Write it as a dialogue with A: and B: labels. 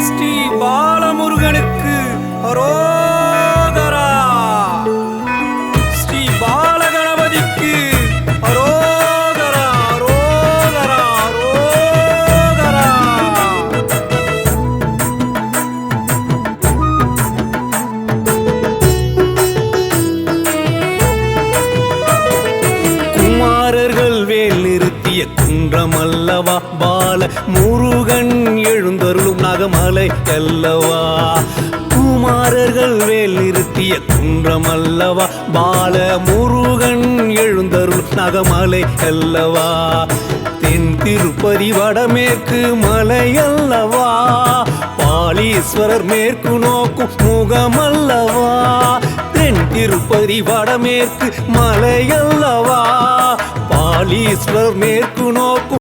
A: ஸ்ரீ பாலமுருகனுக்கு அரோகரா. ஸ்ரீ பாலகணபதிக்கு அரோகரா, அரோகரா, அரோகரா. குமாரர்கள் வேல் நிறுத்திய குன்றமல்லவா பால முருகன் எழுந்தருளும் நகமலை அல்லவா. குமாரர்கள் வேல் நிறுத்திய குன்றமல்லவா பால முருகன் எழுந்தருளும் நகமலை அல்லவா. தென் திருப்பதி வடமேற்கு மலை அல்லவா, பாலீஸ்வரர் மேற்கு நோக்கும் முகமல்லவா. தென் திருப்பதி வடமேற்கு மலை அல்லவா, பாலீஸ்வரர் மேற்கு நோக்கும்